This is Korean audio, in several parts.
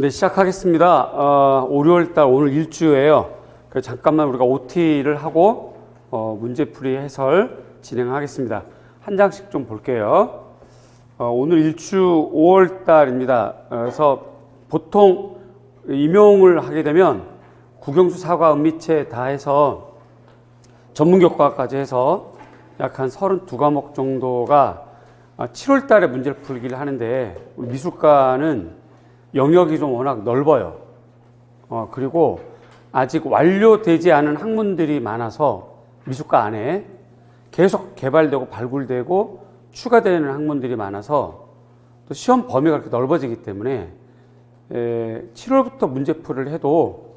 네, 시작하겠습니다. 5, 6월달 오늘 일주예요. 그래서 잠깐만 우리가 OT를 하고 문제풀이 해설 진행하겠습니다. 한 장씩 좀 볼게요. 오늘 일주 5월달입니다. 그래서 보통 임용을 하게 되면 국영수, 사과, 은미채 다 해서 전문교과까지 해서 약 한 32과목 정도가 7월달에 문제를 풀기를 하는데, 미술과는 영역이 좀 워낙 넓어요. 그리고 아직 완료되지 않은 학문들이 많아서 미술과 안에 계속 개발되고 발굴되고 추가되는 학문들이 많아서 또 시험 범위가 그렇게 넓어지기 때문에 7월부터 문제풀이를 해도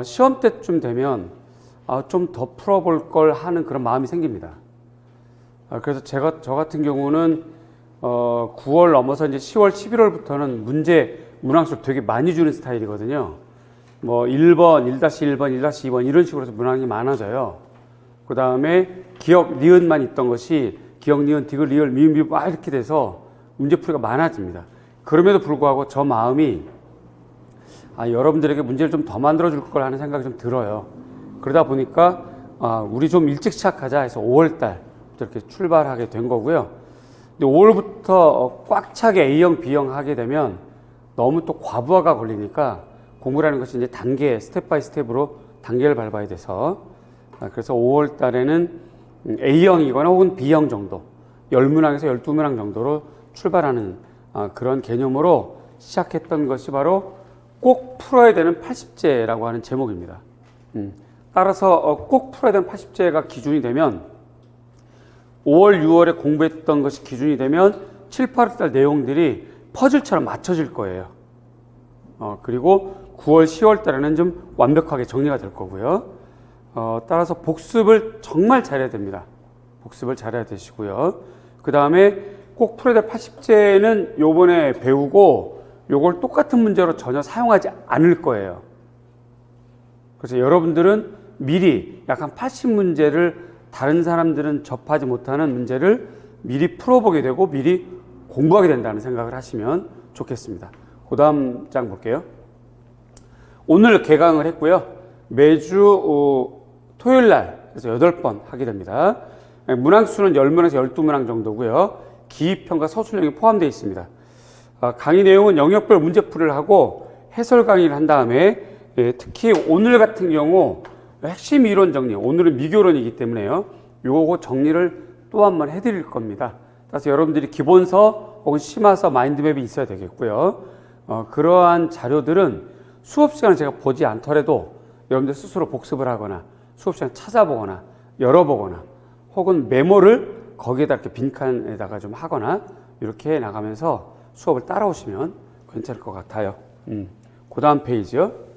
시험 때쯤 되면 좀 더 풀어볼 걸 하는 그런 마음이 생깁니다. 그래서 저 같은 경우는 9월 넘어서 이제 10월, 11월부터는 문항수를 되게 많이 주는 스타일이거든요. 뭐 1번, 1-1번, 1-2번 이런 식으로 해서 문항이 많아져요. 그 다음에 기억, 니은만 있던 것이 기억, 니은, 디귿, 리을, 미음, 비읍 막 이렇게 돼서 문제풀이가 많아집니다. 그럼에도 불구하고 저 마음이 여러분들에게 문제를 좀 더 만들어줄 걸 하는 생각이 좀 들어요. 그러다 보니까 우리 좀 일찍 시작하자 해서 5월달 이렇게 출발하게 된 거고요. 근데 5월부터 꽉 차게 A형, B형 하게 되면 너무 또 과부하가 걸리니까 공부라는 것이 이제 스텝 바이 스텝으로 단계를 밟아야 돼서, 그래서 5월 달에는 A형이거나 혹은 B형 정도, 10문항에서 12문항 정도로 출발하는 그런 개념으로 시작했던 것이 바로 꼭 풀어야 되는 80제라고 하는 제목입니다. 따라서 꼭 풀어야 되는 80제가 기준이 되면 5월, 6월에 공부했던 것이 기준이 되면 7, 8월달 내용들이 퍼즐처럼 맞춰질 거예요. 그리고 9월, 10월 달에는 좀 완벽하게 정리가 될 거고요. 따라서 복습을 정말 잘해야 됩니다. 복습을 잘해야 되시고요. 그 다음에 꼭 풀어야 될 80제는 요번에 배우고 요걸 똑같은 문제로 전혀 사용하지 않을 거예요. 그래서 여러분들은 미리 약간 80문제를 다른 사람들은 접하지 못하는 문제를 미리 풀어보게 되고 미리 공부하게 된다는 생각을 하시면 좋겠습니다. 그 다음 장 볼게요. 오늘 개강을 했고요. 매주 토요일 날 그래서 8번 하게 됩니다. 문항수는 10문항에서 12문항 정도고요. 기입편과 서술형이 포함되어 있습니다. 강의 내용은 영역별 문제풀이를 하고 해설 강의를 한 다음에 특히 오늘 같은 경우 핵심 이론 정리, 오늘은 미교론이기 때문에요. 요거 정리를 또 한 번 해드릴 겁니다. 그래서 여러분들이 기본서 혹은 심화서 마인드맵이 있어야 되겠고요. 그러한 자료들은 수업 시간에 제가 보지 않더라도 여러분들 스스로 복습을 하거나 수업 시간에 찾아보거나 열어보거나 혹은 메모를 거기에다 이렇게 빈칸에다가 좀 하거나 이렇게 나가면서 수업을 따라오시면 괜찮을 것 같아요. 그 다음 페이지요.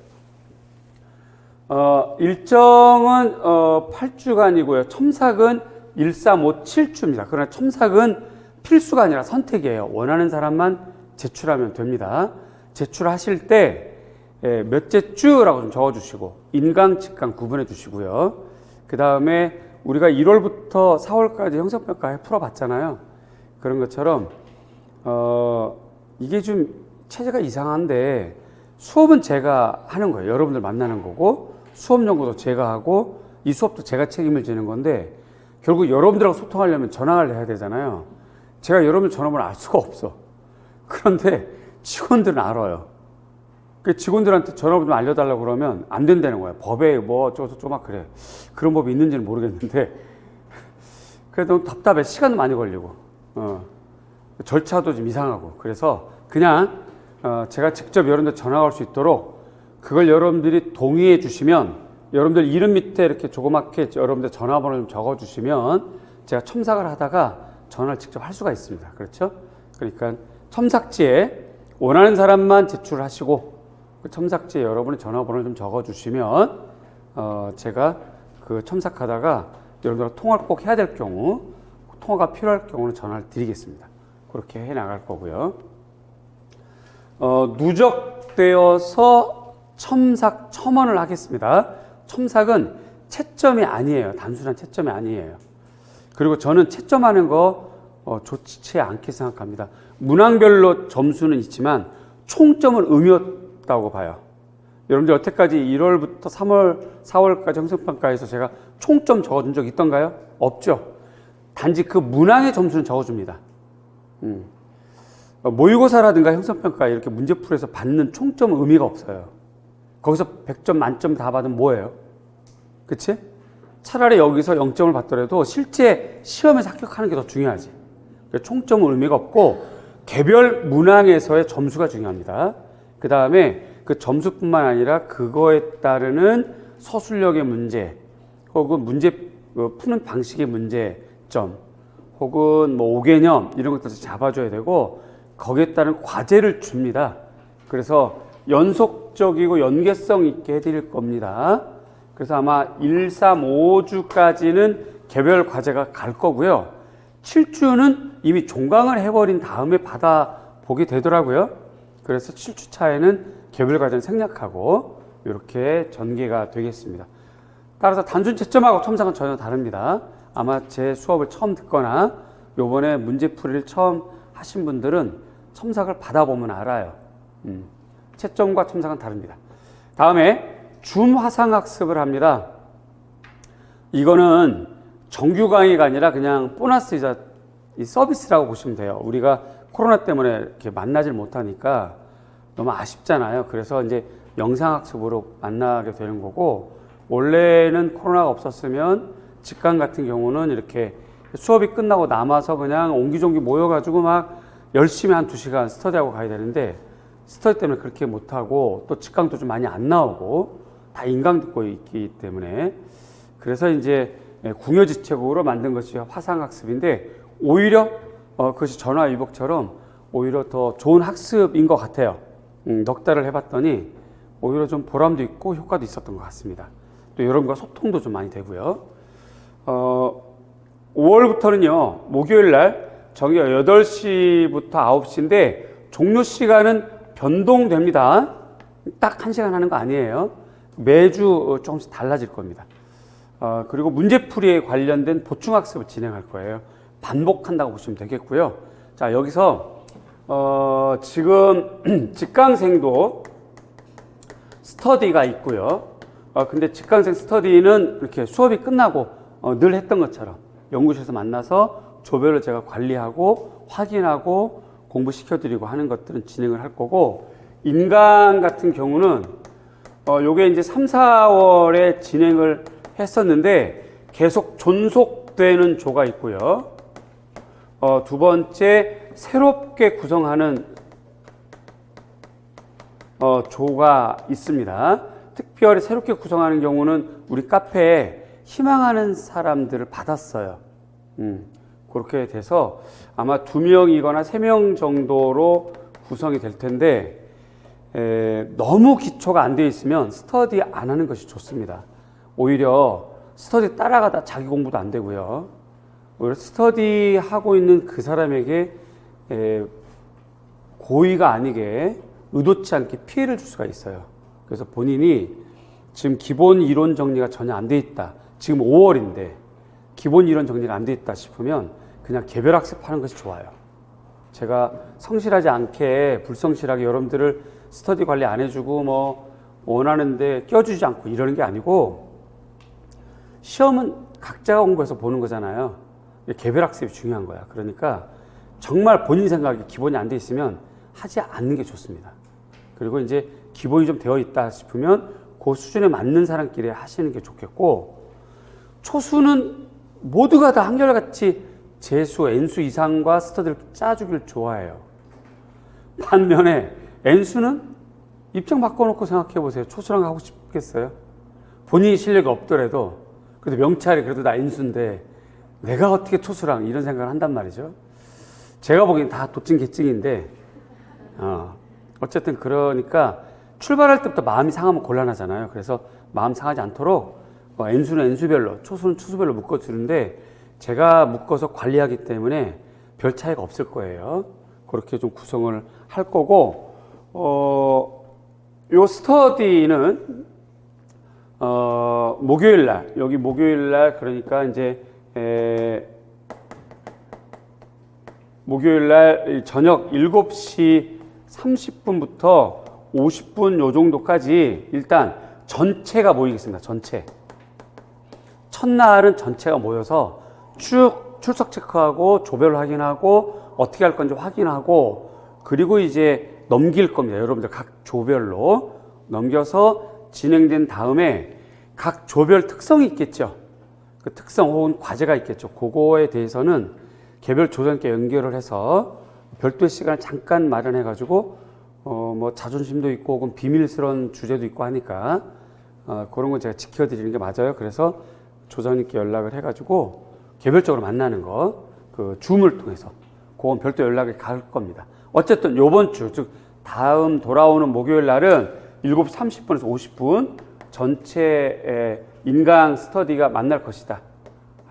일정은 8주간이고요. 첨삭은 1, 3, 5, 7주입니다. 그러나 첨삭은 필수가 아니라 선택이에요. 원하는 사람만 제출하면 됩니다. 제출하실 때 몇째 주라고 좀 적어주시고 인강, 직강 구분해 주시고요. 그 다음에 우리가 1월부터 4월까지 형사평가 풀어봤잖아요. 그런 것처럼 이게 좀 체제가 이상한데 수업은 제가 하는 거예요. 여러분들 만나는 거고 수업 연구도 제가 하고 이 수업도 제가 책임을 지는 건데 결국 여러분들하고 소통하려면 전화를 해야 되잖아요. 제가 여러분 전화번호 알 수가 없어. 그런데 직원들은 알아요. 그 직원들한테 전화번호 좀 알려달라고 그러면 안 된다는 거예요. 법에 뭐 어쩌고저쩌고 막 그래. 그런 법이 있는지는 모르겠는데 그래도 답답해. 시간도 많이 걸리고 절차도 좀 이상하고 그래서 그냥 제가 직접 여러분들 전화 올 수 있도록 그걸 여러분들이 동의해 주시면 여러분들 이름 밑에 이렇게 조그맣게 여러분들 전화번호 좀 적어 주시면 제가 첨삭을 하다가 전화를 직접 할 수가 있습니다. 그렇죠? 그러니까 첨삭지에 원하는 사람만 제출하시고 그 첨삭지에 여러분의 전화번호를 좀 적어 주시면 제가 그 첨삭하다가 여러분들과 통화를 꼭 해야 될 경우 통화가 필요할 경우는 전화를 드리겠습니다. 그렇게 해 나갈 거고요. 누적되어서 첨삭 첨언을 하겠습니다. 첨삭은 채점이 아니에요. 단순한 채점이 아니에요. 그리고 저는 채점하는 거 좋지 않게 생각합니다. 문항별로 점수는 있지만 총점은 음이었다고 봐요. 여러분들 여태까지 1월부터 3월, 4월까지 형성평가에서 제가 총점 적어준 적 있던가요? 없죠. 단지 그 문항의 점수는 적어줍니다. 모의고사라든가 형성평가 이렇게 문제풀이에서 받는 총점은 의미가 없어요. 거기서 100점 만점 다 받으면 뭐예요? 그치? 차라리 여기서 0점을 받더라도 실제 시험에서 합격하는 게 더 중요하지. 총점은 의미가 없고 개별 문항에서의 점수가 중요합니다. 그 다음에 그 점수뿐만 아니라 그거에 따르는 서술력의 문제 혹은 문제 푸는 방식의 문제점 혹은 뭐 5개념 이런 것들을 잡아줘야 되고 거기에 따른 과제를 줍니다. 그래서 연속적이고 연계성 있게 해드릴 겁니다. 그래서 아마 1, 3, 5주까지는 개별 과제가 갈 거고요. 7주는 이미 종강을 해버린 다음에 받아보게 되더라고요. 그래서 7주 차에는 개별 과제는 생략하고 이렇게 전개가 되겠습니다. 따라서 단순 채점하고 첨삭은 전혀 다릅니다. 아마 제 수업을 처음 듣거나 요번에 문제풀이를 처음 하신 분들은 첨삭을 받아보면 알아요. 채점과 첨삭은 다릅니다. 다음에 줌 화상학습을 합니다. 이거는 정규 강의가 아니라 그냥 보너스이자 이 서비스라고 보시면 돼요. 우리가 코로나 때문에 이렇게 만나질 못하니까 너무 아쉽잖아요. 그래서 이제 영상학습으로 만나게 되는 거고, 원래는 코로나가 없었으면 직강 같은 경우는 이렇게 수업이 끝나고 남아서 그냥 옹기종기 모여가지고 막 열심히 한 2시간 스터디하고 가야 되는데, 스터디 때문에 그렇게 못하고 또 직강도 좀 많이 안 나오고 다 인강 듣고 있기 때문에, 그래서 이제 궁여지책으로 만든 것이 화상학습인데, 오히려 그것이 전화위복처럼 오히려 더 좋은 학습인 것 같아요. 넉 달을 해봤더니 오히려 좀 보람도 있고 효과도 있었던 것 같습니다. 또 여러분과 소통도 좀 많이 되고요. 5월부터는요, 목요일 날 저녁 8시부터 9시인데 종료 시간은 변동됩니다. 딱 1시간 하는 거 아니에요. 매주 조금씩 달라질 겁니다. 그리고 문제풀이에 관련된 보충학습을 진행할 거예요. 반복한다고 보시면 되겠고요. 자, 여기서 지금 직강생도 스터디가 있고요. 근데 직강생 스터디는 이렇게 수업이 끝나고 늘 했던 것처럼 연구실에서 만나서 조별로 제가 관리하고 확인하고 공부시켜드리고 하는 것들은 진행을 할 거고, 인강 같은 경우는 요게 이제 3, 4월에 진행을 했었는데 계속 존속되는 조가 있고요. 두 번째, 새롭게 구성하는 조가 있습니다. 특별히 새롭게 구성하는 경우는 우리 카페에 희망하는 사람들을 받았어요. 그렇게 돼서 아마 2명이거나 3명 정도로 구성이 될 텐데, 너무 기초가 안 되어 있으면 스터디 안 하는 것이 좋습니다. 오히려 스터디 따라가다 자기 공부도 안 되고요. 오히려 스터디 하고 있는 그 사람에게 고의가 아니게 의도치 않게 피해를 줄 수가 있어요. 그래서 본인이 지금 기본 이론 정리가 전혀 안 돼 있다, 지금 5월인데 기본 이론 정리가 안 돼 있다 싶으면 그냥 개별 학습하는 것이 좋아요. 제가 성실하지 않게 불성실하게 여러분들을 스터디 관리 안 해주고 뭐 원하는데 껴주지 않고 이러는 게 아니고, 시험은 각자가 공부해서 보는 거잖아요. 개별 학습이 중요한 거야. 그러니까 정말 본인 생각에 기본이 안 돼 있으면 하지 않는 게 좋습니다. 그리고 이제 기본이 좀 되어 있다 싶으면 그 수준에 맞는 사람끼리 하시는 게 좋겠고, 초수는 모두가 다 한결같이 재수, N수 이상과 스터디를 짜주길 좋아해요. 반면에 N수는 입장 바꿔놓고 생각해 보세요. 초수랑 하고 싶겠어요? 본인이 실력이 없더라도 그래도 명찰이 그래도 나 N수인데 내가 어떻게 초수랑 이런 생각을 한단 말이죠. 제가 보기엔 다 도찐 개찐인데 어쨌든 그러니까 출발할 때부터 마음이 상하면 곤란하잖아요. 그래서 마음 상하지 않도록 N수는 N수별로, 초수는 초수별로 묶어주는데 제가 묶어서 관리하기 때문에 별 차이가 없을 거예요. 그렇게 좀 구성을 할 거고, 요 스터디는 목요일 날, 여기 목요일 날, 그러니까 이제 목요일 날 저녁 7시 30분부터 50분 요 정도까지 일단 전체가 모이겠습니다. 전체. 첫날은 전체가 모여서 쭉 출석 체크하고 조별 확인하고 어떻게 할 건지 확인하고 그리고 이제 넘길 겁니다. 여러분들 각 조별로 넘겨서 진행된 다음에 각 조별 특성이 있겠죠. 그 특성 혹은 과제가 있겠죠. 그거에 대해서는 개별 조정께 연결을 해서 별도의 시간을 잠깐 마련해 가지고 뭐 자존심도 있고 혹은 비밀스러운 주제도 있고 하니까 그런 건 제가 지켜드리는 게 맞아요. 그래서 조장님께 연락을 해 가지고 개별적으로 만나는 거 그 줌을 통해서 그건 별도 연락이 갈 겁니다. 어쨌든 요번 주 즉 다음 돌아오는 목요일 날은 7시 30분에서 50분 전체 인강 스터디가 만날 것이다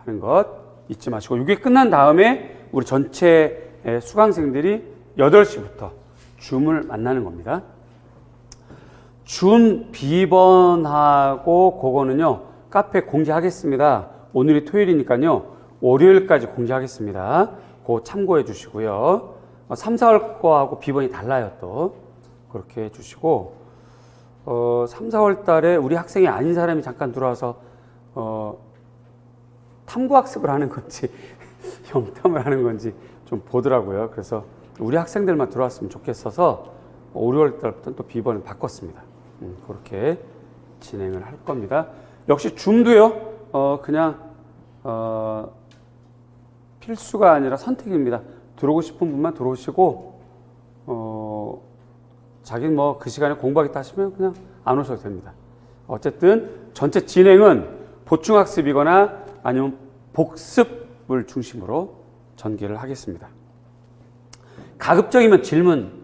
하는 것 잊지 마시고 이게 끝난 다음에 우리 전체 수강생들이 8시부터 줌을 만나는 겁니다. 줌 비번하고 그거는요 카페 공지하겠습니다. 오늘이 토요일이니까요 월요일까지 공지하겠습니다. 그거 참고해 주시고요. 3, 4월 거하고 비번이 달라요 또 그렇게 해주시고 3, 4월 달에 우리 학생이 아닌 사람이 잠깐 들어와서 탐구학습을 하는 건지 영탐을 하는 건지 좀 보더라고요. 그래서 우리 학생들만 들어왔으면 좋겠어서 5, 6월 달부터 또 비번을 바꿨습니다. 그렇게 진행을 할 겁니다. 역시 줌도요 그냥 필수가 아니라 선택입니다. 들어오고 싶은 분만 들어오시고 자기는 뭐 그 시간에 공부하겠다 하시면 그냥 안 오셔도 됩니다. 어쨌든 전체 진행은 보충학습이거나 아니면 복습을 중심으로 전개를 하겠습니다. 가급적이면 질문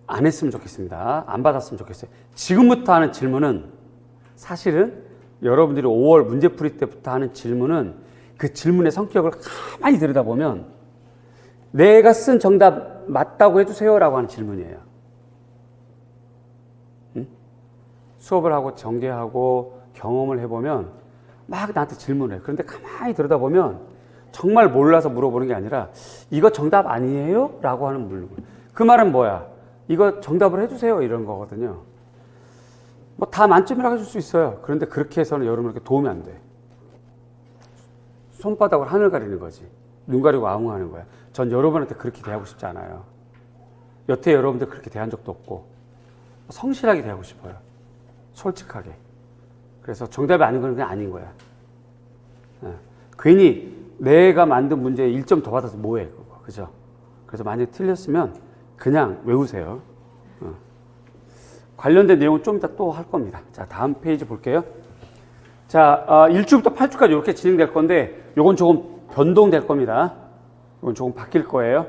안 했으면 좋겠습니다. 안 받았으면 좋겠어요. 지금부터 하는 질문은 사실은 여러분들이 5월 문제풀이 때부터 하는 질문은 그 질문의 성격을 가만히 들여다보면 내가 쓴 정답 맞다고 해주세요 라고 하는 질문이에요. 수업을 하고 전개하고 경험을 해보면 막 나한테 질문을 해요. 그런데 가만히 들여다보면 정말 몰라서 물어보는 게 아니라 이거 정답 아니에요? 라고 하는 물건. 그 말은 뭐야? 이거 정답을 해주세요 이런 거거든요. 뭐 다 만점이라고 해줄 수 있어요. 그런데 그렇게 해서는 여러분에게 도움이 안 돼. 손바닥으로 하늘 가리는 거지. 눈 가리고 아웅하는 거야. 전 여러분한테 그렇게 대하고 싶지 않아요. 여태 여러분들 그렇게 대한 적도 없고 성실하게 대하고 싶어요. 솔직하게. 그래서 정답이 아닌 건 그냥 아닌 거야. 괜히 내가 만든 문제에 1점 더 받아서 뭐해 그거. 그죠? 그래서 만약에 틀렸으면 그냥 외우세요. 관련된 내용은 좀 이따 또 할 겁니다. 자, 다음 페이지 볼게요. 자, 1주부터 8주까지 이렇게 진행될 건데, 요건 조금 변동될 겁니다. 요건 조금 바뀔 거예요.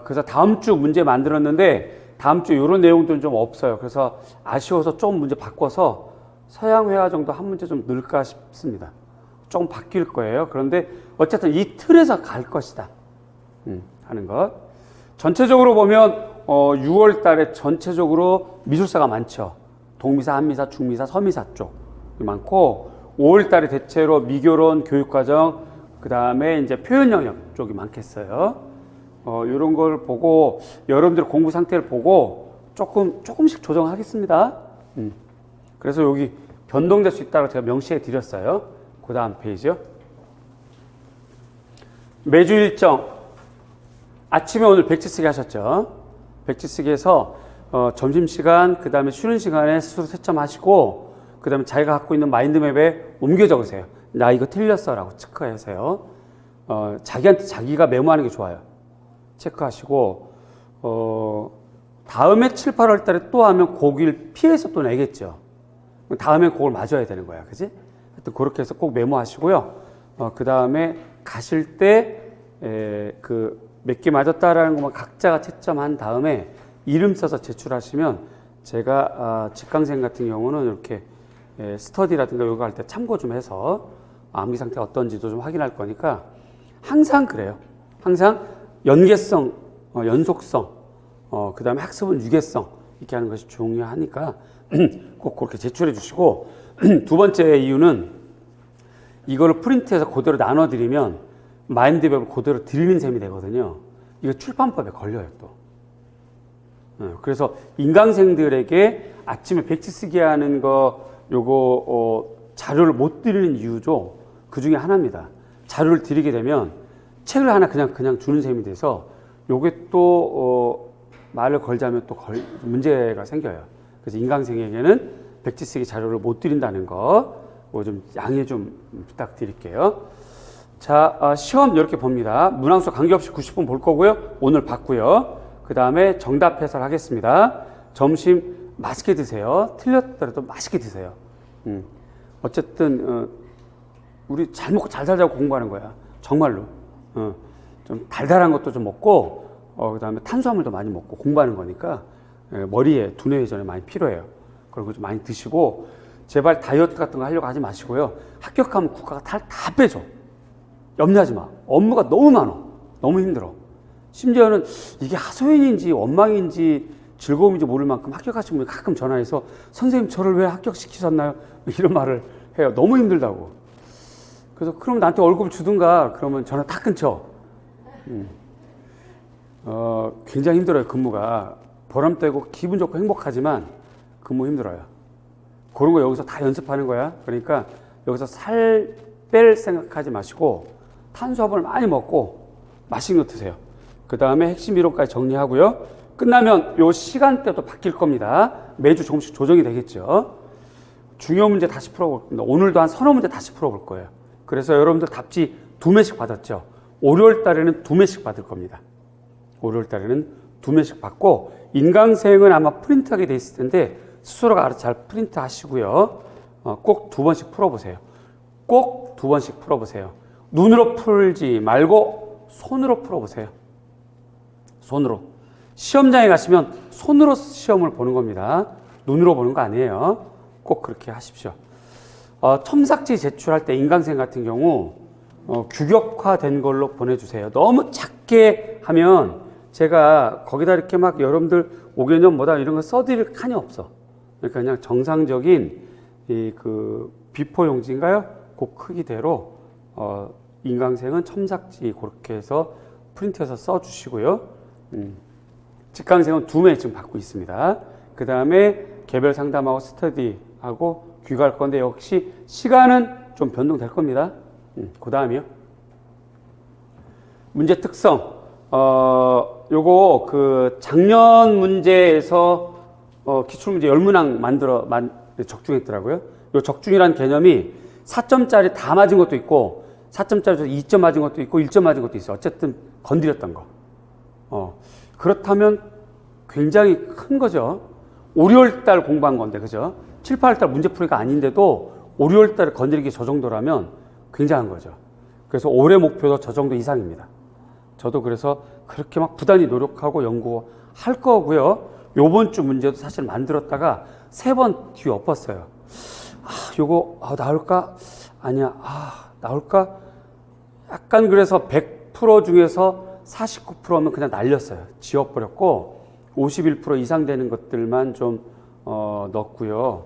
그래서 다음 주 문제 만들었는데, 다음 주 요런 내용들은 좀 없어요. 그래서 아쉬워서 조금 문제 바꿔서 서양회화 정도 한 문제 좀 넣을까 싶습니다. 조금 바뀔 거예요. 그런데 어쨌든 이 틀에서 갈 것이다. 하는 것. 전체적으로 보면, 6월 달에 전체적으로 미술사가 많죠. 동미사, 한미사, 중미사, 서미사 쪽. 많고 5월 달에 대체로 미교론, 교육과정, 그 다음에 이제 표현 영역 쪽이 많겠어요. 이런 걸 보고 여러분들 공부 상태를 보고 조금씩 조정하겠습니다. 그래서 여기 변동될 수 있다고 제가 명시해 드렸어요. 그 다음 페이지요. 매주 일정. 아침에 오늘 백지 쓰기 하셨죠. 백지 쓰기 해서 점심시간, 그 다음에 쉬는 시간에 스스로 채점하시고 그 다음에 자기가 갖고 있는 마인드맵에 옮겨 적으세요. 나 이거 틀렸어 라고 체크하세요. 자기한테 자기가 메모하는 게 좋아요. 체크하시고 다음에 7, 8월 달에 또 하면 고기를 피해서 또 내겠죠. 다음에 그걸 맞아야 되는 거야. 그지? 하여튼 그렇게 해서 꼭 메모하시고요. 그 다음에 가실 때 몇 개 맞았다라는 것만 각자가 채점한 다음에 이름 써서 제출하시면 제가 직강생 같은 경우는 이렇게 스터디라든가 요가 할 때 참고 좀 해서 암기 상태가 어떤지도 좀 확인할 거니까 항상 그래요. 항상 연계성, 연속성, 그 다음에 학습은 유계성 이렇게 하는 것이 중요하니까 꼭 그렇게 제출해 주시고 두 번째 이유는 이거를 프린트해서 그대로 나눠드리면 마인드맵을 그대로 드리는 셈이 되거든요. 이거 출판법에 걸려요 또. 그래서 인강생들에게 아침에 백지 쓰기 하는 거 요거 자료를 못 드리는 이유죠. 그 중에 하나입니다. 자료를 드리게 되면 책을 하나 그냥 주는 셈이 돼서 요게 또 말을 걸자면 또 문제가 생겨요. 그래서 인강생에게는 백지 쓰기 자료를 못 드린다는 거 좀 양해 좀 부탁드릴게요. 자, 시험 이렇게 봅니다. 문항수 관계없이 90분 볼 거고요. 오늘 봤고요. 그 다음에 정답 해설하겠습니다. 점심 맛있게 드세요. 틀렸더라도 맛있게 드세요. 어쨌든 우리 잘 먹고 잘 살자고 공부하는 거야. 정말로. 좀 달달한 것도 좀 먹고 그 다음에 탄수화물도 많이 먹고 공부하는 거니까 머리에 두뇌 회전이 많이 필요해요. 그런 거 좀 많이 드시고 제발 다이어트 같은 거 하려고 하지 마시고요. 합격하면 국가가 다 빼줘. 염려하지 마. 업무가 너무 많아. 너무 힘들어. 심지어는 이게 하소연인지 원망인지 즐거움인지 모를 만큼 합격하신 분이 가끔 전화해서 선생님 저를 왜 합격시키셨나요? 이런 말을 해요. 너무 힘들다고. 그래서 그럼 나한테 월급을 주든가 그러면 전화 다 끊죠. 굉장히 힘들어요. 근무가. 보람되고 기분 좋고 행복하지만 근무 힘들어요. 그런 거 여기서 다 연습하는 거야. 그러니까 여기서 살 뺄 생각하지 마시고 탄수화물을 많이 먹고 맛있는 거 드세요. 그 다음에 핵심 이론까지 정리하고요. 끝나면 요 시간대도 바뀔 겁니다. 매주 조금씩 조정이 되겠죠. 중요 문제 다시 풀어볼 겁니다. 오늘도 한 서너 문제 다시 풀어볼 거예요. 그래서 여러분들 답지 2매씩 받았죠. 월요일 달에는 2매씩 받을 겁니다. 월요일 달에는 2매씩 받고 인강생은 아마 프린트하게 돼 있을 텐데 스스로가 알아서 잘 프린트 하시고요. 꼭 2번씩 풀어보세요. 꼭 2번씩 풀어보세요. 눈으로 풀지 말고 손으로 풀어보세요. 손으로. 시험장에 가시면 손으로 시험을 보는 겁니다. 눈으로 보는 거 아니에요. 꼭 그렇게 하십시오. 첨삭지 제출할 때 인강생 같은 경우 규격화된 걸로 보내주세요. 너무 작게 하면 제가 거기다 이렇게 막 여러분들 5개년 뭐다 이런 거 써드릴 칸이 없어. 그러니까 그냥 정상적인 그 비포 용지인가요? 그 크기대로 인강생은 첨삭지 그렇게 해서 프린트해서 써주시고요. 직강생은 2매 지금 받고 있습니다. 그 다음에 개별 상담하고 스터디하고 귀가할 건데 역시 시간은 좀 변동될 겁니다. 그 다음이요. 문제 특성. 요거 그 작년 문제에서 기출문제 10문항 적중했더라고요. 요 적중이라는 개념이 4점짜리 다 맞은 것도 있고 4점짜리 2점 맞은 것도 있고 1점 맞은 것도 있어요. 어쨌든 건드렸던 거. 그렇다면 굉장히 큰 거죠. 월요일 달 공부한 건데, 그죠? 7, 8월 달 문제풀이가 아닌데도 월요일 달에 건드리기 저 정도라면 굉장한 거죠. 그래서 올해 목표도 저 정도 이상입니다. 저도 그래서 그렇게 막 부단히 노력하고 연구할 거고요. 요번 주 문제도 사실 만들었다가 3번 뒤에 엎었어요. 요거 나올까? 아니야. 나올까? 약간 그래서 100% 중에서 49%면 그냥 날렸어요. 지워버렸고 51% 이상 되는 것들만 좀 넣었고요.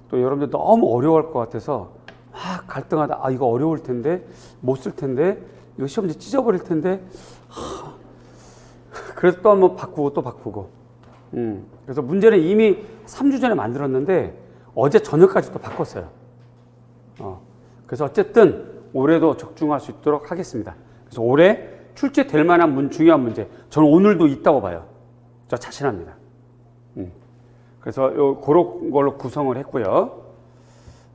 또 여러분들 너무 어려워할 것 같아서 막 갈등하다. 이거 어려울 텐데 못 쓸 텐데 이거 시험지 찢어버릴 텐데 그래서 또 한번 바꾸고 또 바꾸고 그래서 문제는 이미 3주 전에 만들었는데 어제 저녁까지 또 바꿨어요. 그래서 어쨌든 올해도 적중할 수 있도록 하겠습니다. 그래서 올해 출제될 만한 중요한 문제 저는 오늘도 있다고 봐요. 저 자신합니다. 그래서 그런 걸로 구성을 했고요.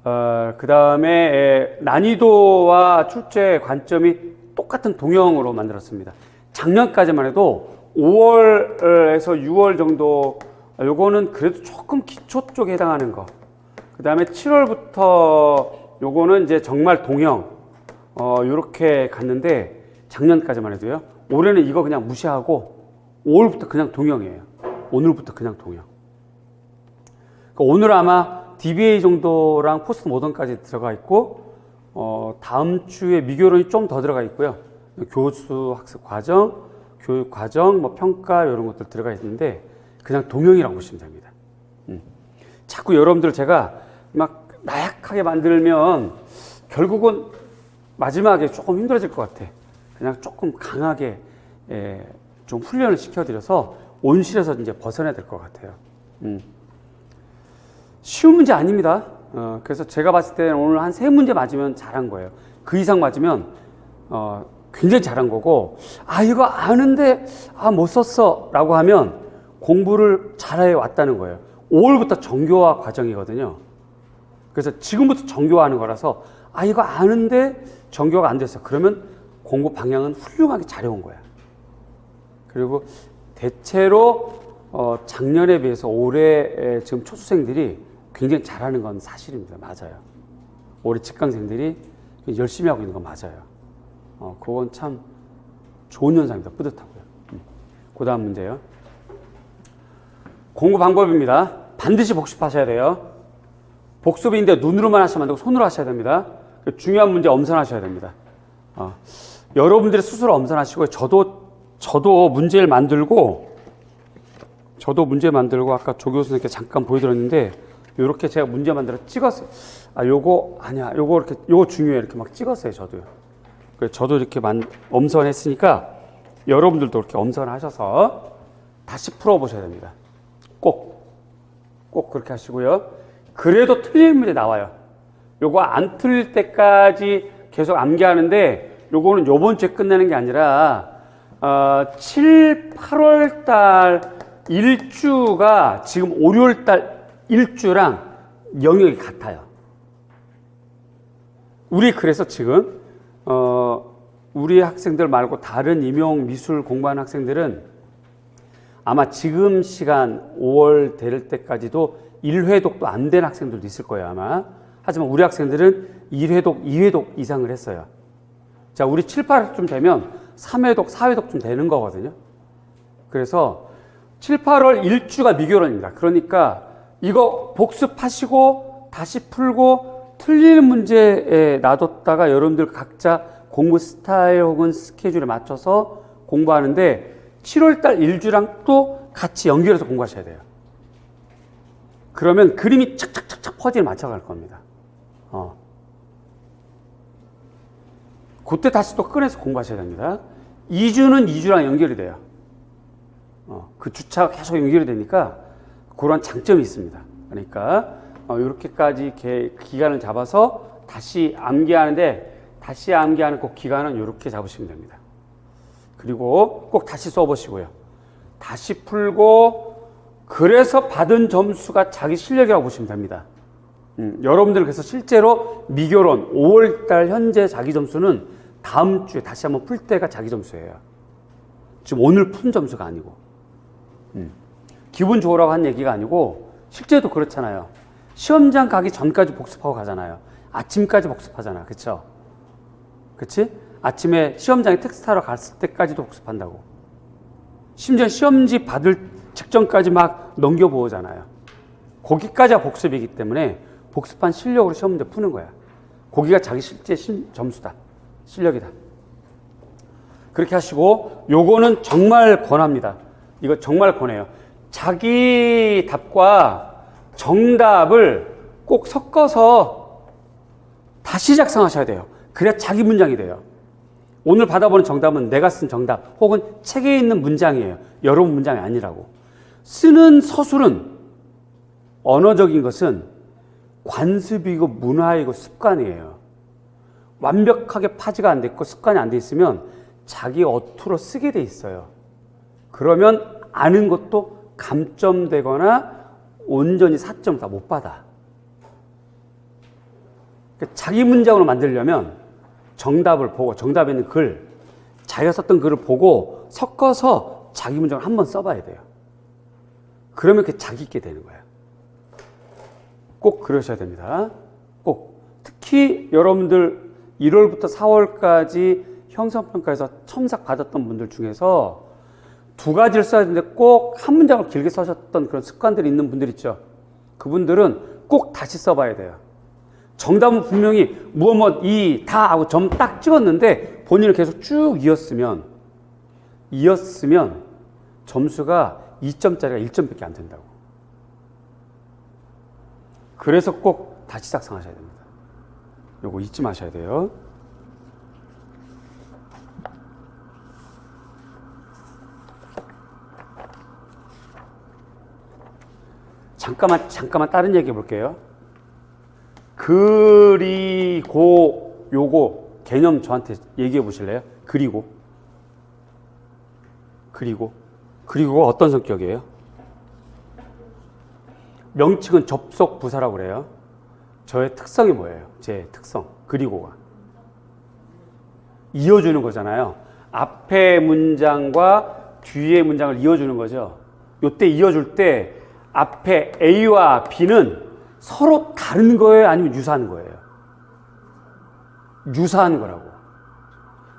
그 다음에 난이도와 출제 관점이 똑같은 동형으로 만들었습니다. 작년까지만 해도 5월에서 6월 정도 요거는 그래도 조금 기초 쪽에 해당하는 거. 그 다음에 7월부터 요거는 이제 정말 동형 요렇게 갔는데 작년까지만 해도요. 올해는 이거 그냥 무시하고 5월부터 그냥 동형이에요. 오늘부터 그냥 동형. 그러니까 오늘 아마 DBA 정도랑 포스트 모던까지 들어가 있고 다음 주에 미교론이 좀 더 들어가 있고요. 교수 학습 과정, 교육 과정, 뭐 평가 이런 것들 들어가 있는데 그냥 동형이라고 보시면 됩니다. 자꾸 여러분들 제가 막 나약하게 만들면 결국은 마지막에 조금 힘들어질 것 같아. 그냥 조금 강하게 좀 훈련을 시켜드려서 온실에서 이제 벗어나야 될 것 같아요. 쉬운 문제 아닙니다. 그래서 제가 봤을 때는 오늘 한 3문제 맞으면 잘한 거예요. 그 이상 맞으면 굉장히 잘한 거고, 이거 아는데 못 썼어 라고 하면 공부를 잘해 왔다는 거예요. 5월부터 정교화 과정이거든요. 그래서 지금부터 정교화하는 거라서 이거 아는데 정교화가 안 됐어. 그러면 공부 방향은 훌륭하게 잘해온 거야. 그리고 대체로 작년에 비해서 올해 지금 초수생들이 굉장히 잘하는 건 사실입니다. 맞아요. 올해 직강생들이 열심히 하고 있는 건 맞아요. 그건 참 좋은 현상입니다. 뿌듯하고요. 그 다음 문제요. 공부 방법입니다. 반드시 복습하셔야 돼요. 복습인데 눈으로만 하시면 안 되고 손으로 하셔야 됩니다. 중요한 문제 엄선하셔야 됩니다. 여러분들이 스스로 엄선하시고요. 저도 문제를 만들고 아까 조 교수님께 잠깐 보여드렸는데 이렇게 제가 문제 만들어 찍었어요. 요거 아니야. 요거 중요해. 이렇게 막 찍었어요. 저도요. 그래서 저도 이렇게 엄선했으니까 여러분들도 이렇게 엄선하셔서 다시 풀어보셔야 됩니다. 꼭 그렇게 하시고요. 그래도 틀린 문제 나와요. 요거 안 틀릴 때까지 계속 암기하는데 요거는 요번 주에 끝내는 게 아니라 7, 8월 달 일주가 지금 5, 6월 달 일주랑 영역이 같아요. 우리 그래서 지금 우리 학생들 말고 다른 임용 미술 공부하는 학생들은 아마 지금 시간 5월 될 때까지도 1회독도 안 된 학생들도 있을 거예요, 아마. 하지만 우리 학생들은 1회독, 2회독 이상을 했어요. 자, 우리 7, 8회쯤 되면 3회독, 4회독쯤 되는 거거든요. 그래서 7, 8월 일주가 미교론입니다. 그러니까 이거 복습하시고 다시 풀고 틀리는 문제에 놔뒀다가 여러분들 각자 공부 스타일 혹은 스케줄에 맞춰서 공부하는데 7월달 일주랑 또 같이 연결해서 공부하셔야 돼요. 그러면 그림이 착착착착 퍼즐에 맞춰갈 겁니다. 그때 다시 또 꺼내서 공부하셔야 됩니다. 2주는 2주랑 연결이 돼요. 그 주차가 계속 연결이 되니까 그런 장점이 있습니다. 그러니까 이렇게까지 기간을 잡아서 다시 암기하는데 다시 암기하는 그 기간은 이렇게 잡으시면 됩니다. 그리고 꼭 다시 써보시고요. 다시 풀고 그래서 받은 점수가 자기 실력이라고 보시면 됩니다. 여러분들 그래서 실제로 미교론 5월달 현재 자기 점수는 다음 주에 다시 한번 풀 때가 자기 점수예요. 지금 오늘 푼 점수가 아니고 기분 좋으라고 한 얘기가 아니고 실제도 그렇잖아요. 시험장 가기 전까지 복습하고 가잖아요. 아침까지 복습하잖아. 그쵸? 그치? 아침에 시험장에 택시 타러 갔을 때까지도 복습한다고. 심지어 시험지 받을 직전까지 막 넘겨보잖아요. 거기까지가 복습이기 때문에 복습한 실력으로 시험 문제 푸는 거야. 거기가 자기 실제 점수다. 실력이다. 그렇게 하시고 요거는 정말 권합니다. 이거 정말 권해요. 자기 답과 정답을 꼭 섞어서 다시 작성하셔야 돼요. 그래야 자기 문장이 돼요. 오늘 받아보는 정답은 내가 쓴 정답 혹은 책에 있는 문장이에요. 여러분 문장이 아니라고. 쓰는 서술은 언어적인 것은 관습이고 문화이고 습관이에요. 완벽하게 파지가 안 돼 있고 습관이 안 돼 있으면 자기 어투로 쓰게 돼 있어요. 그러면 아는 것도 감점되거나 온전히 4점 다 못 받아. 그러니까 자기 문장으로 만들려면 정답을 보고 정답에 있는 글, 자기가 썼던 글을 보고 섞어서 자기 문장을 한번 써봐야 돼요. 그러면 그게 자기 있게 되는 거예요. 꼭 그러셔야 됩니다. 꼭. 특히 여러분들 1월부터 4월까지 형성평가에서 첨삭 받았던 분들 중에서 2가지를 써야 되는데 꼭 한 문장을 길게 써셨던 그런 습관들이 있는 분들 있죠. 그분들은 꼭 다시 써봐야 돼요. 정답은 분명히 무엇 이 다 하고 점 딱 찍었는데 본인은 계속 쭉 이었으면 점수가 2점짜리가 1점밖에 안 된다고. 그래서 꼭 다시 작성하셔야 됩니다. 요거 잊지 마셔야 돼요. 잠깐만 다른 얘기 해볼게요. 그리고 요거 개념 저한테 얘기해 보실래요? 그리고가 어떤 성격이에요? 명칭은 접속 부사라고 그래요. 저의 특성이 뭐예요? 제 특성. 그리고가 이어주는 거잖아요. 앞에 문장과 뒤에 문장을 이어주는 거죠. 요때 이어줄 때 앞에 A와 B는 서로 다른 거예요? 아니면 유사한 거예요? 유사한 거라고.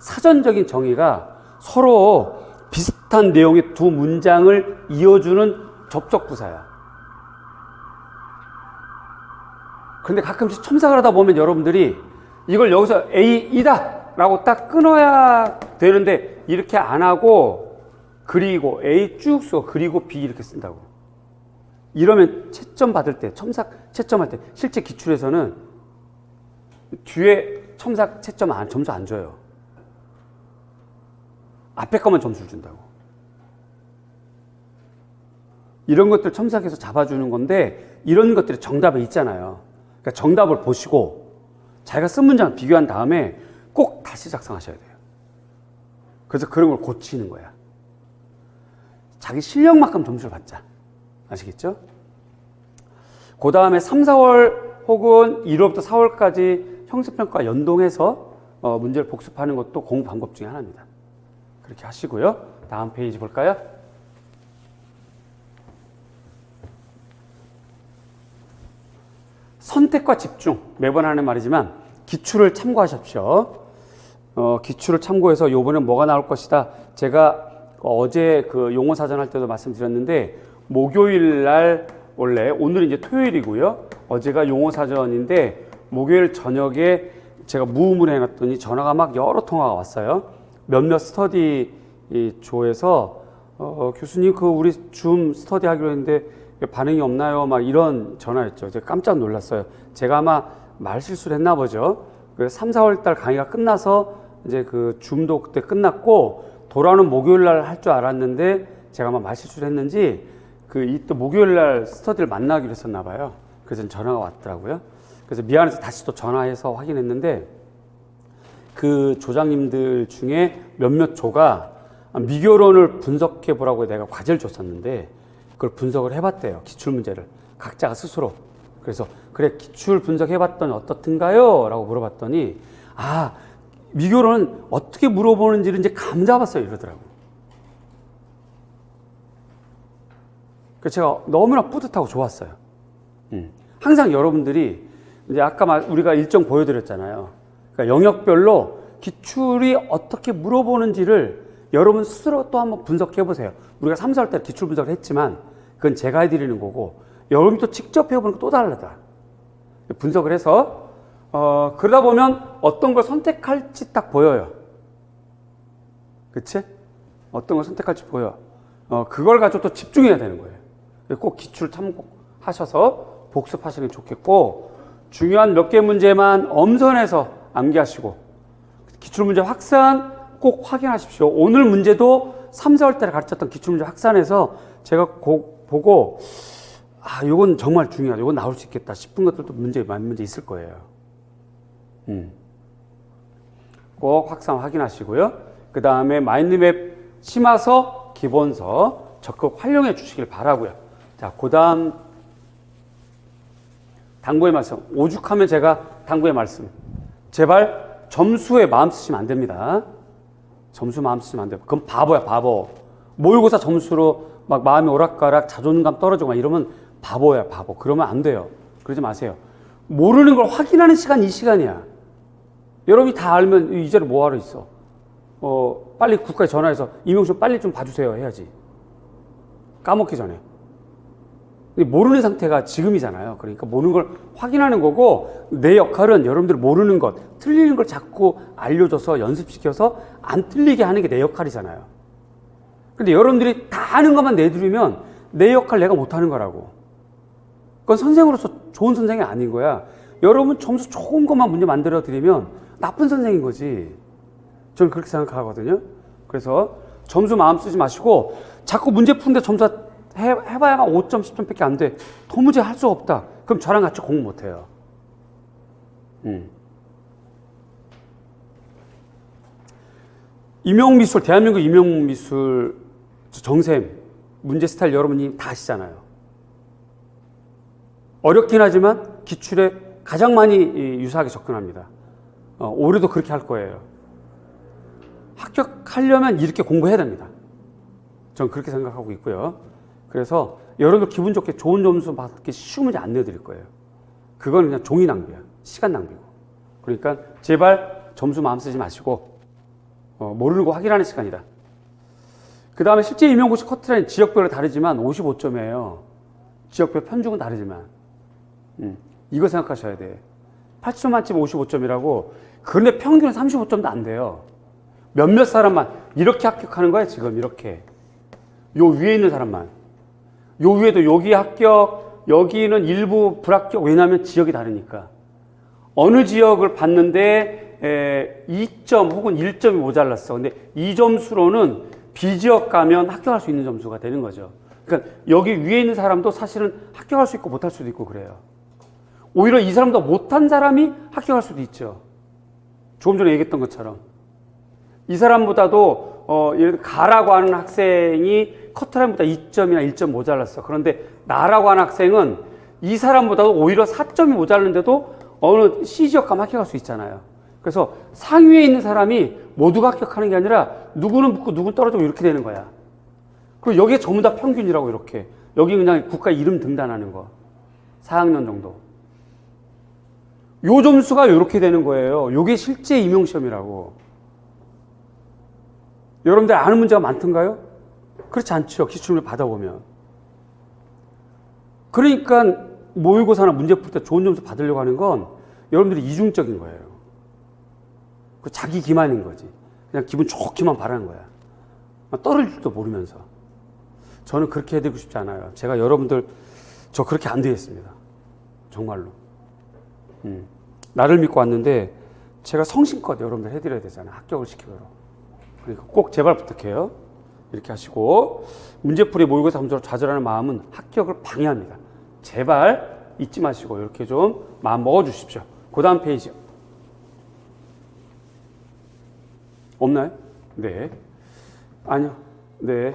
사전적인 정의가 서로 비슷한 내용의 두 문장을 이어주는 접속부사야. 근데 가끔씩 첨삭을 하다 보면 여러분들이 이걸 여기서 A이다 라고 딱 끊어야 되는데 이렇게 안 하고 그리고 A 쭉 써 그리고 B 이렇게 쓴다고. 이러면 채점 받을 때 첨삭 채점할 때 실제 기출에서는 뒤에 첨삭 채점 점수 안 줘요. 앞에 거만 점수를 준다고. 이런 것들 첨삭해서 잡아주는 건데 이런 것들이 정답에 있잖아요. 그러니까 정답을 보시고 자기가 쓴 문장을 비교한 다음에 꼭 다시 작성하셔야 돼요. 그래서 그런 걸 고치는 거야. 자기 실력만큼 점수를 받자. 아시겠죠? 그 다음에 3, 4월 혹은 1월부터 4월까지 형식평가 연동해서 문제를 복습하는 것도 공부 방법 중에 하나입니다. 그렇게 하시고요. 다음 페이지 볼까요? 선택과 집중. 매번 하는 말이지만 기출을 참고하십시오. 기출을 참고해서 이번에 뭐가 나올 것이다. 제가 어제 그 용어 사전 할 때도 말씀드렸는데 목요일 날 원래 오늘은 이제 토요일이고요. 어제가 용어 사전인데 목요일 저녁에 제가 무음을 해놨더니 전화가 막 여러 통화가 왔어요. 몇몇 스터디 조에서 교수님 그 우리 줌 스터디 하기로 했는데 반응이 없나요? 막 이런 전화였죠. 제가 깜짝 놀랐어요. 제가 아마 말 실수를 했나 보죠. 3, 4월 달 강의가 끝나서 이제 그 줌도 그때 끝났고 돌아오는 목요일 날 할 줄 알았는데 제가 아마 말 실수를 했는지 또 목요일 날 스터디를 만나기로 했었나 봐요. 그래서 전화가 왔더라고요. 그래서 미안해서 다시 또 전화해서 확인했는데 그 조장님들 중에 몇몇 조가 미교론을 분석해 보라고 내가 과제를 줬었는데 그걸 분석을 해봤대요. 기출문제를 각자가 스스로. 그래서 그래 기출 분석해봤더니 어떻든가요? 라고 물어봤더니 미교론은 어떻게 물어보는지를 이제 감 잡았어요 이러더라고요. 그래서 제가 너무나 뿌듯하고 좋았어요. 항상 여러분들이 이제 아까 우리가 일정 보여드렸잖아요. 그러니까 영역별로 기출이 어떻게 물어보는지를 여러분 스스로 또 한번 분석해 보세요. 우리가 3, 4월 때 기출 분석을 했지만 그건 제가 해드리는 거고 여러분이 또 직접 해보는 거 또 다르다. 분석을 해서 그러다 보면 어떤 걸 선택할지 딱 보여요. 그치? 어떤 걸 선택할지 보여. 그걸 가지고 또 집중해야 되는 거예요. 꼭 기출 참고하셔서 복습하시는 게 좋겠고 중요한 몇 개 문제만 엄선해서 암기하시고 기출문제 확산 꼭 확인하십시오. 오늘 문제도 3, 4월 달에 가르쳤던 기출문제 확산해서 제가 보고 요건 정말 중요하다. 요건 나올 수 있겠다 싶은 것들도 많은 문제 있을 거예요. 꼭 확산 확인하시고요. 그 다음에 마인드맵 심화서, 기본서 적극 활용해 주시길 바라고요. 자, 그 다음 당부의 말씀. 오죽하면 제가 당부의 말씀. 제발 점수에 마음 쓰시면 안 됩니다. 점수 마음 쓰시면 안 돼요. 그건 바보야, 바보. 모의고사 점수로 막 마음이 오락가락 자존감 떨어지고 막 이러면 바보야, 바보. 그러면 안 돼요. 그러지 마세요. 모르는 걸 확인하는 시간 이 시간이야. 여러분이 다 알면 이 자리에 뭐하러 있어? 빨리 국가에 전화해서 임용실 빨리 좀 봐주세요 해야지. 까먹기 전에. 모르는 상태가 지금이잖아요. 그러니까 모르는 걸 확인하는 거고 내 역할은 여러분들 모르는 것, 틀리는 걸 자꾸 알려줘서 연습시켜서 안 틀리게 하는 게 내 역할이잖아요. 근데 여러분들이 다 아는 것만 내두르면 내 역할 내가 못하는 거라고. 그건 선생으로서 좋은 선생이 아닌 거야. 여러분 점수 좋은 것만 문제 만들어 드리면 나쁜 선생인 거지. 저는 그렇게 생각하거든요. 그래서 점수 마음 쓰지 마시고 자꾸 문제 푸는데 점수가 해봐야만 5점, 10점밖에 안 돼. 도무지 할 수 없다. 그럼 저랑 같이 공부 못해요. 임용미술, 대한민국 임용미술 정쌤 문제 스타일 여러분이 다 아시잖아요. 어렵긴 하지만 기출에 가장 많이 유사하게 접근합니다. 올해도 그렇게 할 거예요. 합격하려면 이렇게 공부해야 됩니다. 저는 그렇게 생각하고 있고요. 그래서 여러분들 기분 좋게 좋은 점수 받기 쉬운 문제 안 내드릴 거예요. 그건 그냥 종이 낭비야. 시간 낭비고. 그러니까 제발 점수 마음 쓰지 마시고 모르는 거 확인하는 시간이다. 그 다음에 실제 임용고시 커트라인 지역별로 다르지만 55점이에요. 지역별 편중은 다르지만 이거 생각하셔야 돼. 80점 만점 55점이라고. 그런데 평균은 35점도 안 돼요. 몇몇 사람만 이렇게 합격하는 거야 지금. 이렇게 요 위에 있는 사람만. 요 위에도 여기 합격, 여기는 일부 불합격. 왜냐하면 지역이 다르니까. 어느 지역을 봤는데 2점 혹은 1점이 모자랐어. 근데 이 점수로는 B지역 가면 합격할 수 있는 점수가 되는 거죠. 그러니까 여기 위에 있는 사람도 사실은 합격할 수 있고 못할 수도 있고 그래요. 오히려 이 사람도 못한 사람이 합격할 수도 있죠. 조금 전에 얘기했던 것처럼 이 사람보다도 예를 들어 가라고 하는 학생이 커트라인보다 2점이나 1점 모자랐어. 그런데 나라고 하는 학생은 이 사람보다도 오히려 4점이 모자랐는데도 어느 C지역 가면 합격할 수 있잖아요. 그래서 상위에 있는 사람이 모두가 합격하는 게 아니라 누구는 붙고 누구는 떨어지고 이렇게 되는 거야. 그리고 여기에 전부 다 평균이라고 이렇게. 여기 그냥 국가 이름 등단하는 거. 4학년 정도. 요 점수가 이렇게 되는 거예요. 요게 실제 임용시험이라고. 여러분들 아는 문제가 많던가요? 그렇지 않죠. 기출을 받아보면. 그러니까 모의고사나 문제 풀 때 좋은 점수 받으려고 하는 건 여러분들이 이중적인 거예요. 그 자기 기만인 거지. 그냥 기분 좋기만 바라는 거야. 떨어질 줄도 모르면서. 저는 그렇게 해드리고 싶지 않아요. 제가 여러분들 저 그렇게 안 되겠습니다. 정말로. 나를 믿고 왔는데 제가 성심껏 여러분들 해드려야 되잖아요. 합격을 시키도록. 그러니까 꼭 제발 부탁해요. 이렇게 하시고 문제풀이 모의고사 점수로 좌절하는 마음은 합격을 방해합니다. 제발 잊지 마시고 이렇게 좀 마음 먹어주십시오. 그 다음 페이지요. 없나요? 네. 아니요. 네.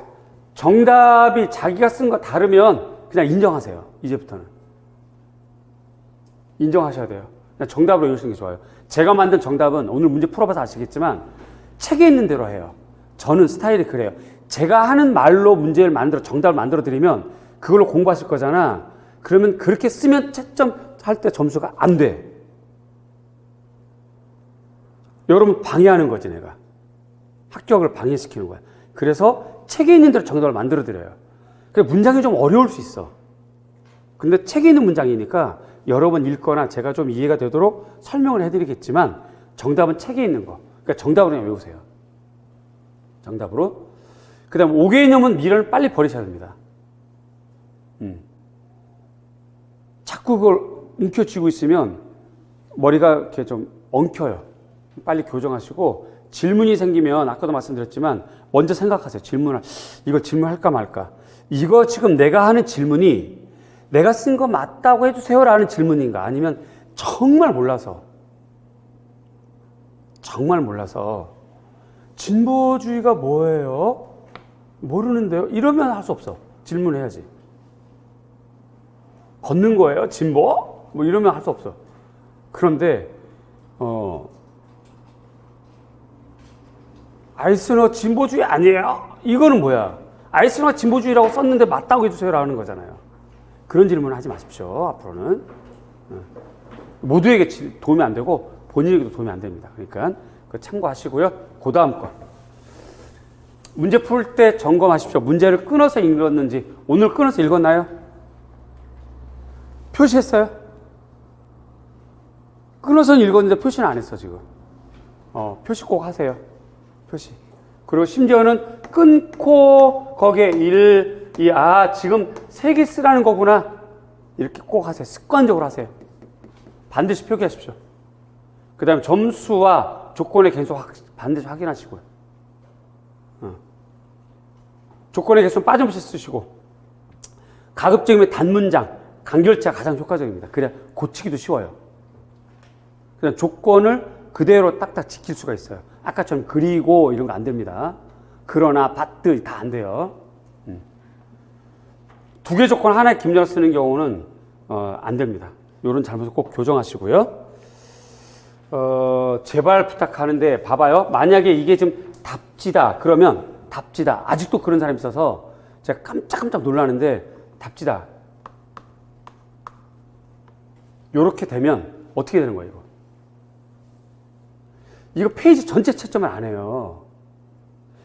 정답이 자기가 쓴 거 다르면 그냥 인정하세요. 이제부터는. 인정하셔야 돼요. 그냥 정답으로 읽으시는 게 좋아요. 제가 만든 정답은 오늘 문제 풀어봐서 아시겠지만 책에 있는 대로 해요. 저는 스타일이 그래요. 제가 하는 말로 문제를 정답을 만들어 드리면 그걸로 공부하실 거잖아. 그러면 그렇게 쓰면 채점 할 때 점수가 안 돼. 여러분 방해하는 거지 내가. 합격을 방해시키는 거야. 그래서 책에 있는 대로 정답을 만들어 드려요. 문장이 좀 어려울 수 있어. 근데 책에 있는 문장이니까 여러 번 읽거나 제가 좀 이해가 되도록 설명을 해드리겠지만 정답은 책에 있는 거. 그러니까 정답으로 그냥 외우세요. 정답으로. 그 다음 5개념은 미련을 빨리 버리셔야 됩니다. 자꾸 그걸 움켜쥐고 있으면 머리가 이렇게 좀 엉켜요. 빨리 교정하시고 질문이 생기면 아까도 말씀드렸지만 먼저 생각하세요. 이거 질문할까 말까. 이거 지금 내가 하는 질문이 내가 쓴 거 맞다고 해주세요라는 질문인가 아니면 정말 몰라서 진보주의가 뭐예요? 모르는데요? 이러면 할 수 없어. 질문해야지. 걷는 거예요? 진보? 뭐 이러면 할 수 없어. 그런데 아이스너 진보주의 아니에요? 이거는 뭐야? 아이스너가 진보주의라고 썼는데 맞다고 해주세요라는 거잖아요. 그런 질문을 하지 마십시오. 앞으로는. 모두에게 도움이 안 되고 본인에게도 도움이 안 됩니다. 그러니까 그거 참고하시고요. 그 다음 거. 문제 풀 때 점검하십시오. 문제를 끊어서 읽었는지. 오늘 끊어서 읽었나요? 표시했어요? 끊어서 읽었는데 표시는 안 했어 지금. 표시 꼭 하세요. 표시. 그리고 심지어는 끊고 거기에 1, 2, 지금 3개 쓰라는 거구나. 이렇게 꼭 하세요. 습관적으로 하세요. 반드시 표기하십시오. 그 다음에 점수와 조건의 개수 반드시 확인하시고요. 조건의 개수는 빠짐없이 쓰시고 가급적이면 단문장, 간결체가 가장 효과적입니다. 그래야 고치기도 쉬워요. 그냥 조건을 그대로 딱딱 지킬 수가 있어요. 아까처럼 그리고 이런 거 안 됩니다. 그러나, 받드 다 안 돼요. 두 개 조건 하나에 김장 쓰는 경우는 안 됩니다. 이런 잘못을 꼭 교정하시고요. 제발 부탁하는데 봐봐요. 만약에 이게 좀 답지다 그러면 답지다. 아직도 그런 사람이 있어서 제가 깜짝깜짝 놀라는데 답지다. 이렇게 되면 어떻게 되는 거예요? 이거 페이지 전체 채점을 안 해요.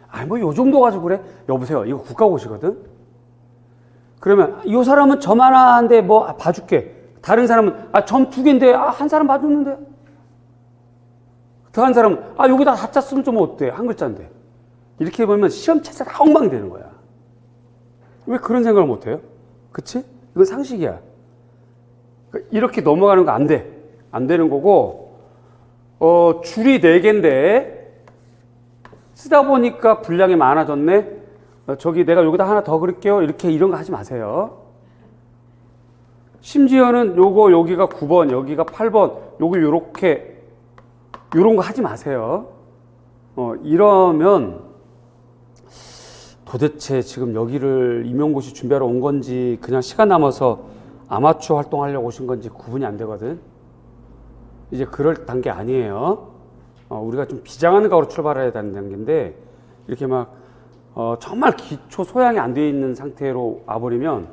아니 뭐 요 정도 가지고 그래? 여보세요. 이거 국가고시거든. 그러면 이 사람은 점 하나인데 뭐 봐줄게. 다른 사람은 점 두 개인데 한 사람 봐줬는데. 더 한 사람은 여기다 하자 쓰면 좀 어때? 한 글자인데. 이렇게 보면 시험 체제 다 엉망되는 거야. 왜 그런 생각을 못 해요? 그치? 이건 상식이야. 이렇게 넘어가는 거 안 돼. 안 되는 거고, 줄이 4개인데, 쓰다 보니까 분량이 많아졌네? 저기 내가 여기다 하나 더 그릴게요. 이렇게 이런 거 하지 마세요. 심지어는 요거 여기가 9번, 여기가 8번, 요거 요렇게, 요런 거 하지 마세요. 이러면 도대체 지금 여기를 임용고시 준비하러 온 건지 그냥 시간 남아서 아마추어 활동하려고 오신 건지 구분이 안 되거든. 이제 그럴 단계 아니에요. 우리가 좀 비장하는 각오로 출발해야 되는 단계인데 이렇게 막 정말 기초 소양이 안 되어 있는 상태로 와버리면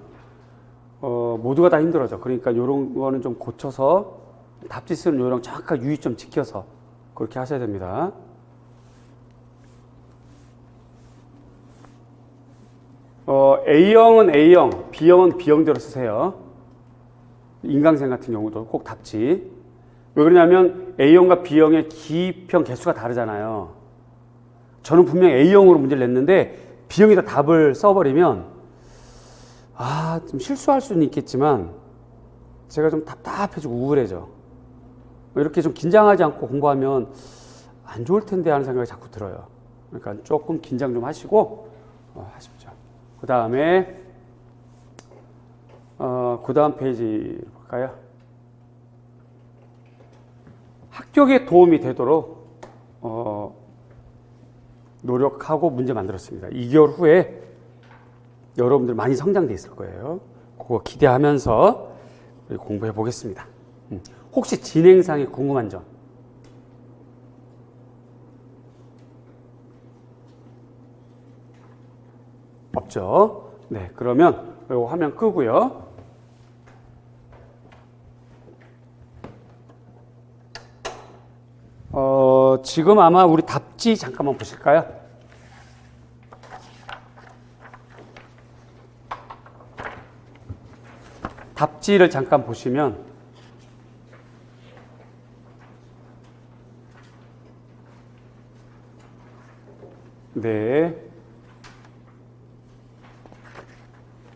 모두가 다 힘들어져. 그러니까 이런 거는 좀 고쳐서 답지 쓰는 요령 정확하게 유의점 지켜서 그렇게 하셔야 됩니다. A형은 A형, B형은 B형대로 쓰세요. 인강생 같은 경우도 꼭 답지. 왜 그러냐면 A형과 B형의 기입형 개수가 다르잖아요. 저는 분명 A형으로 문제를 냈는데 B형에다 답을 써버리면 좀 실수할 수는 있겠지만 제가 좀 답답해지고 우울해져. 이렇게 좀 긴장하지 않고 공부하면 안 좋을 텐데 하는 생각이 자꾸 들어요. 그러니까 조금 긴장 좀 하시고 하십시오. 그 다음에 그 다음 페이지 볼까요? 합격에 도움이 되도록 노력하고 문제 만들었습니다. 2개월 후에 여러분들 많이 성장돼 있을 거예요. 그거 기대하면서 공부해 보겠습니다. 혹시 진행상에 궁금한 점? 없죠? 네, 그러면 이 화면 끄고요. 지금 아마 우리 답지 잠깐만 보실까요? 답지를 잠깐 보시면 네.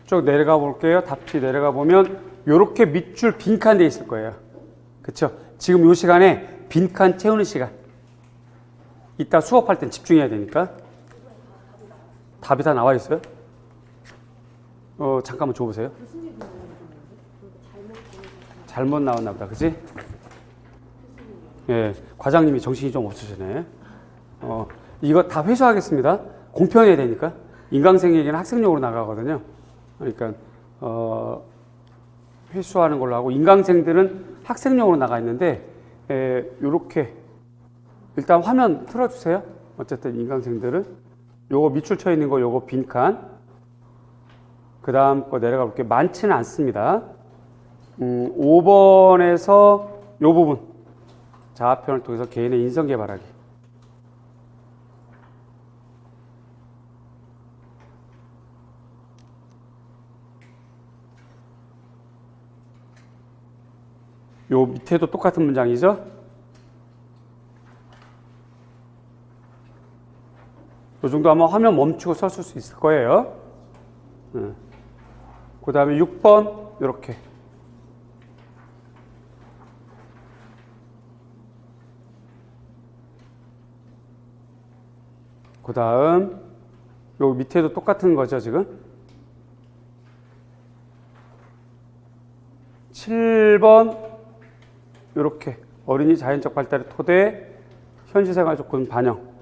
쭉 내려가 볼게요. 답지 내려가 보면 이렇게 밑줄 빈칸 돼 있을 거예요. 그렇죠? 지금 이 시간에 빈칸 채우는 시간. 이따 수업할 땐 집중해야 되니까. 답이 다 나와 있어요? 잠깐만 줘보세요. 잘못 나왔나 보다. 그치? 예, 과장님이 정신이 좀 없으시네. 이거 다 회수하겠습니다. 공평해야 되니까. 인강생에게는 학생용으로 나가거든요. 그러니까, 회수하는 걸로 하고, 인강생들은 학생용으로 나가 있는데, 요렇게, 일단 화면 틀어주세요. 어쨌든 인강생들은. 요거 밑줄 쳐 있는 거, 요거 빈칸. 그 다음 거 내려가 볼게요. 많지는 않습니다. 5번에서 요 부분. 자아표현을 통해서 개인의 인성 개발하기. 요 밑에도 똑같은 문장이죠? 요 정도 아마 화면 멈추고 썼을 수 있을 거예요. 그 다음에 6번, 요렇게. 그 다음, 요 밑에도 똑같은 거죠, 지금? 7번 이렇게 어린이 자연적 발달의 토대, 현실생활 조건 반영.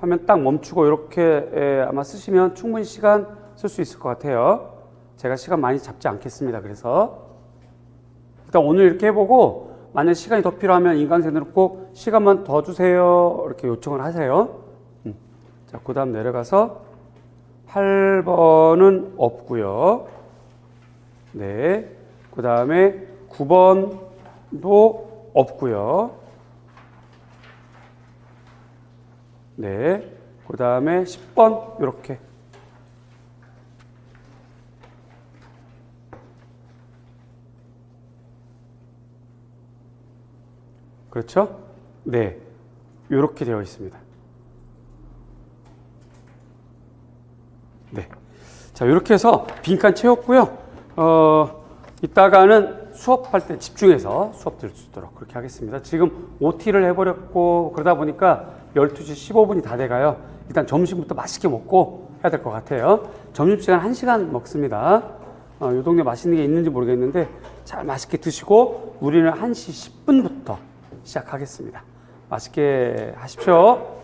하면 딱 멈추고 이렇게 아마 쓰시면 충분히 시간 쓸 수 있을 것 같아요. 제가 시간 많이 잡지 않겠습니다. 그래서 일단 오늘 이렇게 해보고 만약 시간이 더 필요하면 인강생들은 꼭 시간만 더 주세요 이렇게 요청을 하세요. 자, 그 다음 내려가서 8번은 없고요. 네, 그 다음에 9번도 없고요. 네, 그 다음에 10번 이렇게. 그렇죠? 네, 이렇게 되어 있습니다. 네, 자, 이렇게 해서 빈칸 채웠고요. 이따가는 수업할 때 집중해서 수업 들을 수 있도록 그렇게 하겠습니다. 지금 OT를 해버렸고 그러다 보니까 12시 15분이 다 돼가요. 일단 점심부터 맛있게 먹고 해야 될 것 같아요. 점심시간 1시간 먹습니다. 이 동네 맛있는 게 있는지 모르겠는데 잘 맛있게 드시고 우리는 1시 10분부터 시작하겠습니다. 맛있게 하십시오.